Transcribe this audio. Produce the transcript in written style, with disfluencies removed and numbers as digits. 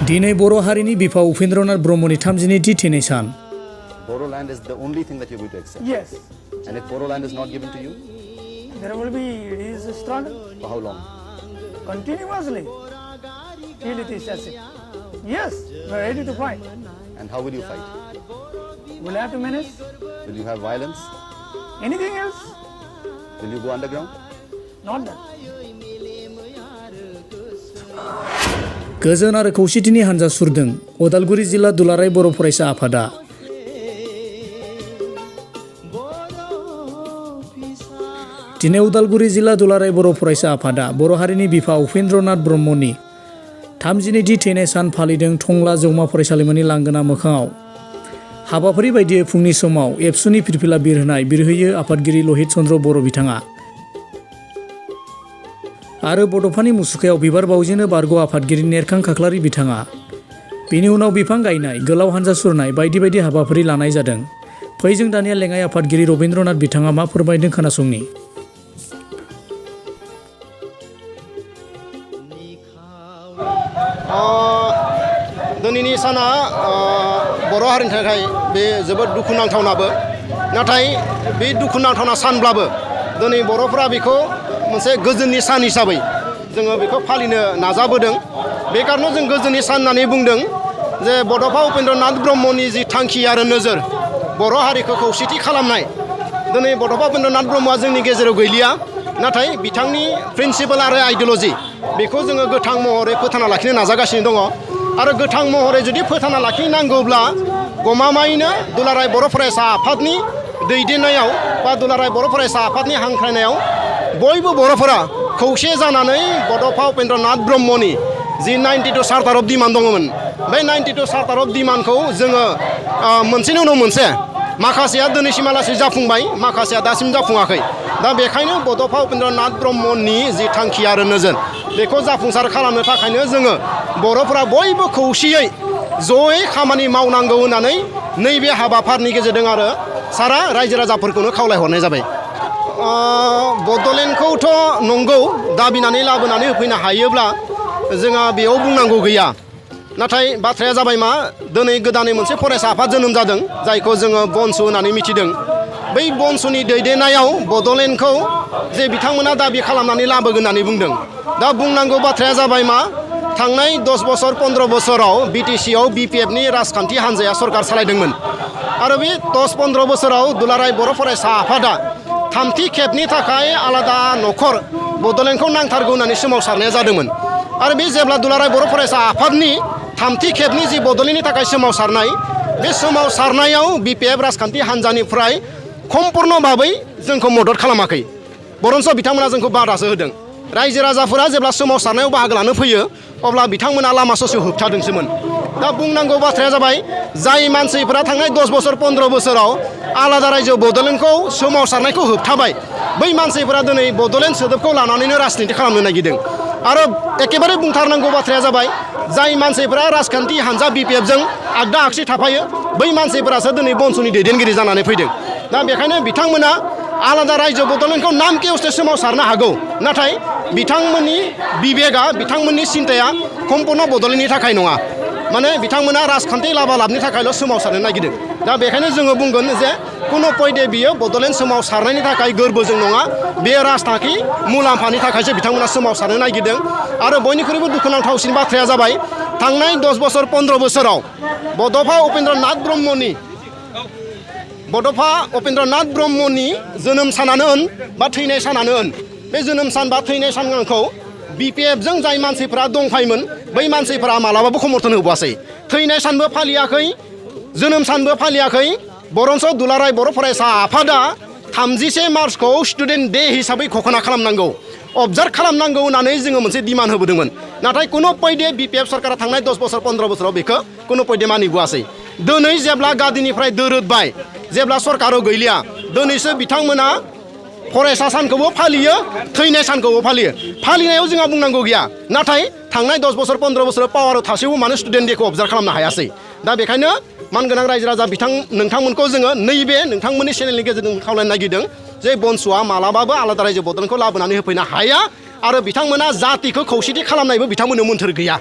दिनै बर' हारिनि बिफा उपेन्द्रनाथ ब्रह्मनि 30थि थैनाय सान। Bodoland is the only thing that you're going to accept. Yes. And if Bodoland is not given to you, There will be his struggle for how long? continuously till it is as it. Yes, we are ready to fight. And how will you fight? We'll have to manage. Will you have violence? Anything else? Will you go underground? Not that. गोजोन आरो खौसेथिनि हानजा सुरदों उदालगुरि जिल्ला दुलाराय बर' फरायसा आफादा। दिनै उदालगुरि जिल्ला दुलाराय बर' फरायसा आफादा बर' हारिनि बिफा उपेन्द्रनाथ ब्रह्मनि 30थि थैनाय सान फालिदों टंला जौमा फरायसालिमानि लांगोना मोखाङाव। हाबाफारि बायदियै फुंनि समाव एबसुनि फिरफिला बिरहोनाय बिरहोयो आफादगिरि लहित चन्द्र बर' बिथाङा आरो बड'फानि मुसुखायाव बिबार बावजेनो बारग' आफादगिरि नेरखां खाख्लारि बिथाङा। बेनि उनाव बिफां गायनाय, गोलाव हानजा सुरनाय बायदि बायदि हाबाफारि लानाय जादों। फै जों दानिया लेङाइ आफादगिरि रबीन्द्रनाथ बिथाङा मा फोरमायदों खोनासंनि। दिनैनि साना बर' हारिनि थाखाय बे जोबोद दुखुनांथावनाबो, नाथाय बे दुखुनांथावना सानब्लाबो दिनै बर'फोरा बेखौ मोनसे गोजोननि सान हिसाबै जोङो बेखौ फालिनो नाजाबोदों। बे कारनाव जों गोजोननि सान होननानै बुंदों जे बड'फा उपेन्द्रनाथ ब्रह्मनि जि थांखि आरो नोजोर बर' हारिखौ खौसेथि खालामनाय। दिनै बड'फा उपेन्द्रनाथ ब्रह्मआ जोंनि गेजेराव गैलिया, नाथाय बिथांनि प्रिन्सिपाल आरो आइडिय'लजि बेखौ जोङो गोथां महरै फोथांना लाखिनो नाजागासिनो दङ। आरो गोथां महरै जुदि फोथांना लाखिनांगौब्ला गमामायैनो दुलाराय बर' फरायसा आफादनि दैदेननायाव बा दुलाराय बर' फरायसा आफादनि हांख्रायनायाव बयबो बर'फोरा खौसे जानानै बड'फा उपेन्द्रनाथ ब्रह्मनि जि 92 चार्टार अफ डिमान्ड दङमोन, बे 92 चार्टार अफ डिमान्डखौ जोङो मोनसेनि उनाव मोनसे, माखासेया दिनैसिमहालागै जाफुंबाय, माखासेया दासिम जाफुङाखै। दा बेखायनो बड'फा उपेन्द्रनाथ ब्रह्मनि जि थांखि आरो नोजोर बेखौ जाफुंसार खालामनो थाखायनो जोङो बर'फोरा बयबो खौसेयै जयै खामानि मावनांगौ होननानै नैबे हाबाफारिनि गेजेरजों आरो सारा रायजो राजाफोरखौनो खावलायहरनाय जाबाय। बड'लेण्डखौथ' नंगौ दाबिनानै लाबोनानै होफैनो हायोब्ला जोंहा बेयाव बुंनांगौ गैया, नाथाय बाथ्राया जाबाय मा, दिनै गोदानै मोनसे फरायसा आफाद जोनोम जादों जायखौ जोङो बनसु होननानै मिथिदों। बै बनसुनि दैदेननायाव बड'लेण्डखौ जे बिथांमोना दाबि खालामनानै लाबोगोन होननानै बुंदों। दा बुंनांगौ बाथ्राया जाबाय मा, थांनाय 10 बोसोर 15 बोसोराव BTCआव BPFनि राजखान्थि हान्जाया सरकार सालायदोंमोन आरो बे 10-15 बोसोराव दुलाराय बर' फरायसा आफादा थामथि खेबनि थाखाय आलादा न'खर बड'लेण्डखौ नांथारगौ होननानै सोमावसारनाया जादोंमोन। आरो बे जेब्ला दुलाराय बर' फरायसा आफादनि थामथि खेबनि जि बड'लेण्डनि थाखाय सोमावसारनाय, बे सोमावसारनायाव BPF राजखान्थि हान्जानिफ्राय सम्पुर्ण भाबै जोंखौ मदद खालामाखै, बरन्स बिथांमोना जोंखौ बादासो होदों। रायजो राजाफोरा जेब्ला सोमावसारनायाव बाहागो लानो फैयो अब्ला बिथांमोना लामा ससेयाव होबथादोंसोमोन। दा बुंनांगौ बाथ्राया जाबाय, जाय मानसिफोरा थांनाय 10 बोसोर 15 बोसोराव आलादा रायजो बड'लेण्डखौ सोमावसारनायखौ होबथाबाय, बै मानसिफोरा दिनै बड'लेण्ड सोदोबखौ लानानैनो राजनिति खालामनो नागिरदों। आरो एखेबारे बुंथारनांगौ बाथ्राया जाबाय, जाय मानसिफोरा राजखान्थि हान्जा BPFजों आगदा आगसि थाफायो बै मानसिफोरासो दिनै बनसुनि दैदेनगिरि जानानै फैदों। दा बेखायनो बिथांमोना आलादा रायजो बड'लेण्डखौ नाम केवसो सोमावसारनो हागौ, नाथाय बिथांमोननि बिबेगा, बिथांमोननि सिन्ताया सम्पुर्ण बड'लेण्डनि थाखाय नङा, माने बिथांमोना राजखान्थि लाबालाबनि थाखायल' सोमावसारनो नागिरदों। दा बेखायनो जोङो बुंगोन जे कुनु पयदे बियो बड'लेण्ड सोमावसारनायनि थाखाय गोरबोजों नङा, बेयो राजथाखि मुलाम्फानि थाखायसो बिथांमोना सोमावसारनो नागिरदों। आरो बयनिख्रुइबो दुखुनांथावसिन बाथ्राया जाबाय, थांनाय 10 बोसोर 15 बोसोराव बड'फा उपेन्द्रनाथ ब्रह्मनि जोनोम सानानो होन बा थैनाय सानानो होन, बे जोनोम सान बा थैनाय सानखौ BPFजों जाय मानसिफोरा दंफायोमोन बै मानसिफोरा मालाबाबो समर्थन होबोआसै। थैनाय सानबो फालियाखै, जोनोम सानबो फालियाखै, बरन्स दुलाराय बर' फरायसा आफादा 30 मार्चखौ स्टुडेन्ट डे हिसाबै घोषणा खालामनांगौ, अबजार्भ खालामनांगौ होननानै जोङो मोनसे डिमान्ड होबोदोंमोन। नाथाय कुनु पयदे BPF सरकारा थांनाय 10 बोसोर 15 बोसोराव बेखौ कुनु पयदे मानिबोआसै। दिनै जेब्ला गादिनिफ्राय दोरोदबाय, जेब्ला सरकाराव गैलिया, दिनैसो बिथांमोना फरायसा सानखौबो फालियो, थैनाय सानखौबो फालियो। फालिनायाव जोंहा बुंनांगौ गैया, नाथाय थांनाय 10 बोसोर 15 बोसोराव पावाराव थासेयावबो मानो स्टुडेन्ट डेखौ अबजार्भ खालामनो हायासै। दा बेखायनो मानगोनां रायजो राजा नोंथांमोनखौ जोङो नैबे नोंथांमोननि चेनेलनि गेजेरजों खावलायनो नागिरदों जे बनसुआ मालाबाबो आलादा रायजो बड'लेण्डखौ लाबोनानै होफैनो हाया आरो बिथांमोना जातिखौ खौसेथि खालामनायबो बिथांमोननो मोन्थोर गैया।